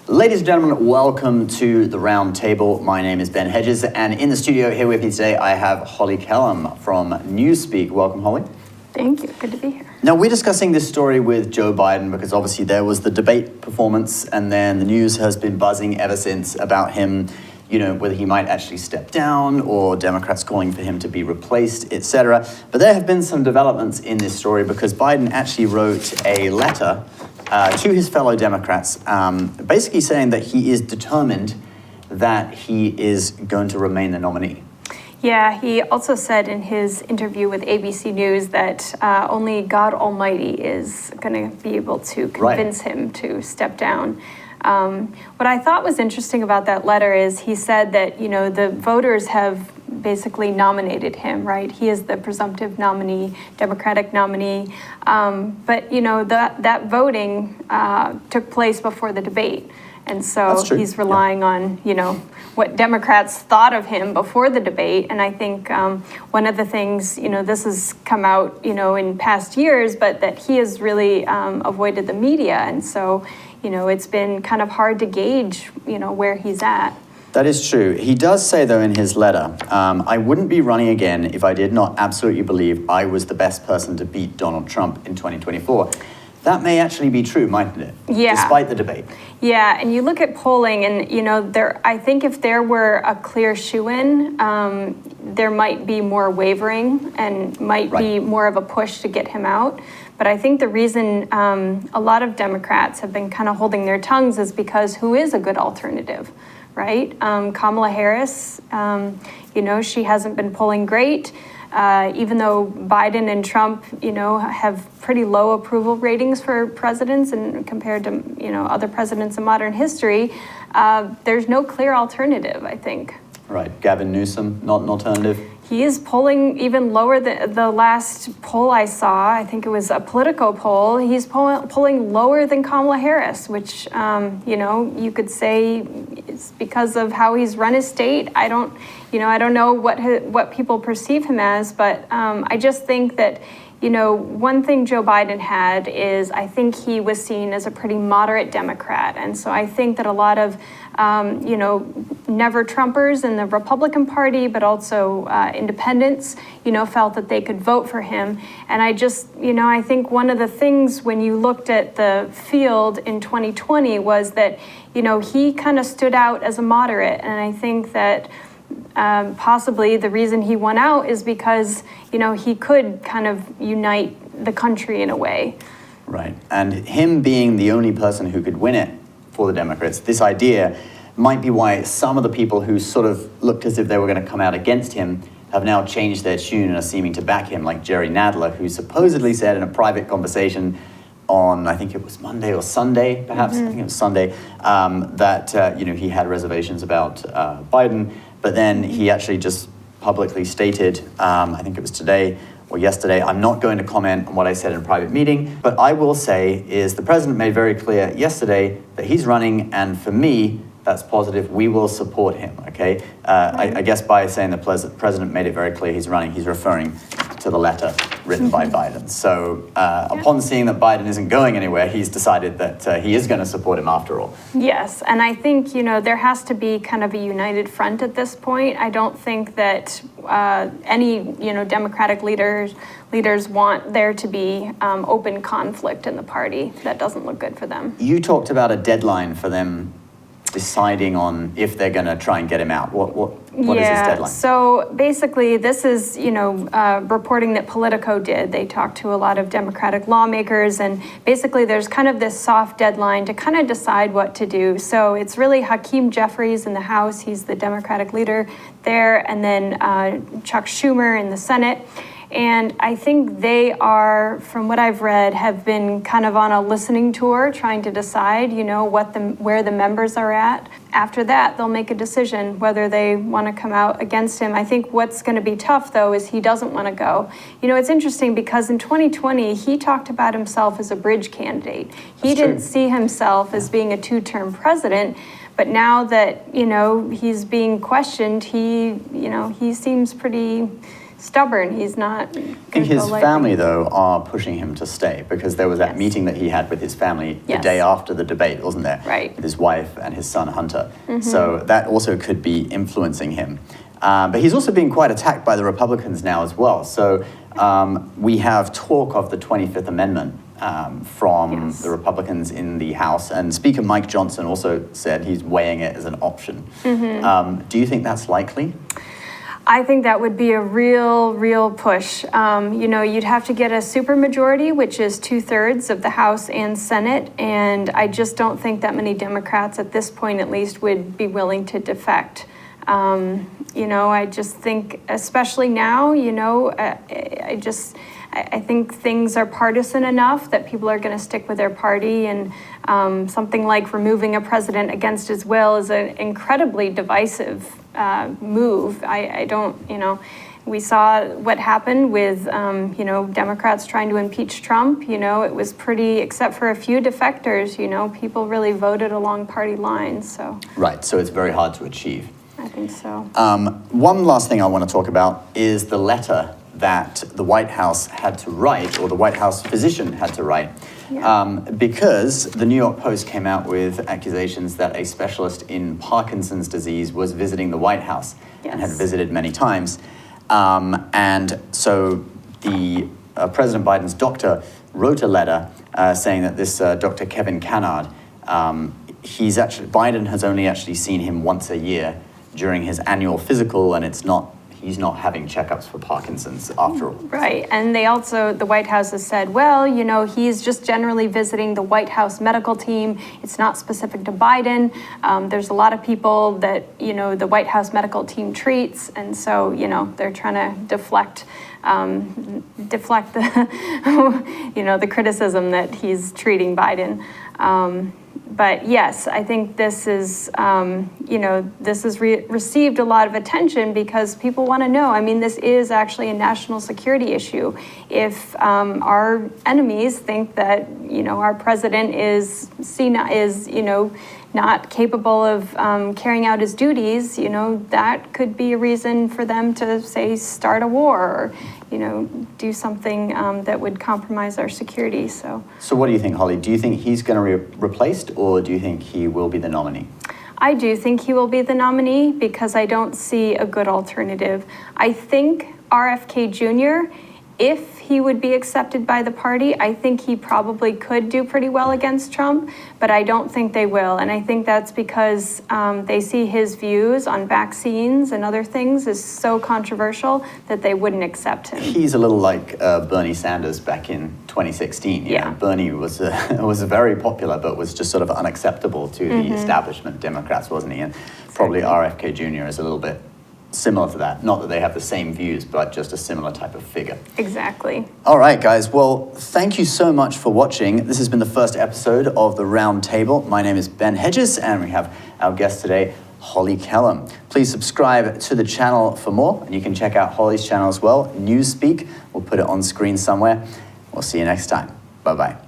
Ladies and gentlemen, welcome to the round table. My name is Ben Hedges, and in the studio here with me today, I have Holly Kellum from Newspeak. Welcome, Holly. Thank you. Good to be here. Now, we're discussing this story with Joe Biden because obviously there was the debate performance, and then the news has been buzzing ever since about him, whether he might actually step down or Democrats calling for him to be replaced, etc. But there have been some developments in this story because Biden actually wrote a letter to his fellow Democrats, basically saying that he is determined that he is going to remain the nominee. Yeah, he also said in his interview with ABC News that only God Almighty is going to be able to convince him to step down. What I thought was interesting about that letter is he said that, the voters have basically nominated him, right? He is the presumptive nominee, Democratic nominee. But, that voting took place before the debate. And so he's relying on, what Democrats thought of him before the debate. And I think one of the things, this has come out, in past years, but that he has really avoided the media. And so, it's been kind of hard to gauge, where he's at. That is true. He does say, though, in his letter, I wouldn't be running again if I did not absolutely believe I was the best person to beat Donald Trump in 2024. That may actually be true, mightn't it? Yeah. Despite the debate. Yeah, and you look at polling and, I think if there were a clear shoo-in, there might be more wavering and might be more of a push to get him out. But I think the reason a lot of Democrats have been kind of holding their tongues is because who is a good alternative, right? Kamala Harris, she hasn't been polling great. Even though Biden and Trump, have pretty low approval ratings for presidents and compared to, other presidents in modern history, there's no clear alternative, I think. Right. Gavin Newsom, not an alternative? He is polling even lower than the last poll I saw. I think it was a Politico poll. He's polling lower than Kamala Harris, which, you could say it's because of how he's run his state. I don't know what people perceive him as, but I just think that, one thing Joe Biden had is I think he was seen as a pretty moderate Democrat. And so I think that a lot of, never Trumpers in the Republican Party, but also independents, felt that they could vote for him. And I just, I think one of the things when you looked at the field in 2020 was that, he kind of stood out as a moderate. And I think that possibly the reason he won out is because, he could kind of unite the country in a way. Right. And him being the only person who could win it for the Democrats, this idea might be why some of the people who sort of looked as if they were going to come out against him have now changed their tune and are seeming to back him, like Jerry Nadler, who supposedly said in a private conversation on, I think it was Monday or Sunday, perhaps, I think it was Sunday, that, he had reservations about Biden, but then he actually just publicly stated, I think it was today or yesterday, I'm not going to comment on what I said in a private meeting, but I will say is the president made very clear yesterday that he's running, and for me, that's positive. We will support him, okay? I guess by saying the president made it very clear he's running, he's referring to the letter written by Biden. So upon seeing that Biden isn't going anywhere, he's decided that he is going to support him after all. Yes, and I think, there has to be kind of a united front at this point. I don't think that any, Democratic leaders want there to be open conflict in the party. That doesn't look good for them. You talked about a deadline for them deciding on if they're going to try and get him out. What is his deadline? So basically this is, reporting that Politico did. They talked to a lot of Democratic lawmakers, and basically there's kind of this soft deadline to kind of decide what to do. So it's really Hakeem Jeffries in the House. He's the Democratic leader there, and then Chuck Schumer in the Senate. And I think they are, from what I've read, have been kind of on a listening tour trying to decide, where the members are at. After that, they'll make a decision whether they want to come out against him. I think what's going to be tough, though, is he doesn't want to go. It's interesting because in 2020, he talked about himself as a bridge candidate. He didn't see himself as being a two-term president. But now that, he's being questioned, he seems pretty stubborn. He's not. I think his family, though, are pushing him to stay, because there was that meeting that he had with his family the day after the debate, wasn't there? Right. With his wife and his son, Hunter. So that also could be influencing him. But he's also being quite attacked by the Republicans now as well. So we have talk of the 25th Amendment from the Republicans in the House. And Speaker Mike Johnson also said he's weighing it as an option. Do you think that's likely? I think that would be a real push. You know, you'd have to get a supermajority, which is 2/3 of the House and Senate, and I just don't think that many Democrats, at this point at least, would be willing to defect. You know, I just think, especially now, you know, I think things are partisan enough that people are going to stick with their party, and something like removing a president against his will is an incredibly divisive move. I don't, you know, we saw what happened with, you know, Democrats trying to impeach Trump. You know, it was pretty, except for a few defectors, you know, people really voted along party lines, so. Right, so it's very hard to achieve. I think so. One last thing I want to talk about is the letter that the White House had to write, or the White House physician had to write, because the New York Post came out with accusations that a specialist in Parkinson's disease was visiting the White House and had visited many times. And so the President Biden's doctor wrote a letter saying that this Dr. Kevin Cannard, Biden has only actually seen him once a year during his annual physical, and he's not having checkups for Parkinson's after all. Right, and the White House has said, well, you know, he's just generally visiting the White House medical team. It's not specific to Biden. There's a lot of people that, you know, the White House medical team treats, and so, you know, they're trying to deflect the, you know, the criticism that he's treating Biden. But yes, I think this is, you know, this has received a lot of attention because people want to know. I mean, this is actually a national security issue. If our enemies think that, you know, our president is you know, not capable of carrying out his duties, you know, that could be a reason for them to, say, start a war or, you know, do something that would compromise our security. So what do you think, Holly? Do you think he's going to be replaced, or do you think he will be the nominee? I do think he will be the nominee because I don't see a good alternative. I think RFK Jr., if he would be accepted by the party, I think he probably could do pretty well against Trump, but I don't think they will. And I think that's because they see his views on vaccines and other things as so controversial that they wouldn't accept him. He's a little like Bernie Sanders back in 2016. You know, Bernie was very popular, but was just sort of unacceptable to the establishment Democrats, wasn't he? And probably RFK Jr. is a little bit similar to that. Not that they have the same views, but just a similar type of figure. Exactly. All right, guys. Well, thank you so much for watching. This has been the first episode of The Round Table. My name is Ben Hedges, and we have our guest today, Holly Kellum. Please subscribe to the channel for more, and you can check out Holly's channel as well, Newspeak. We'll put it on screen somewhere. We'll see you next time. Bye-bye.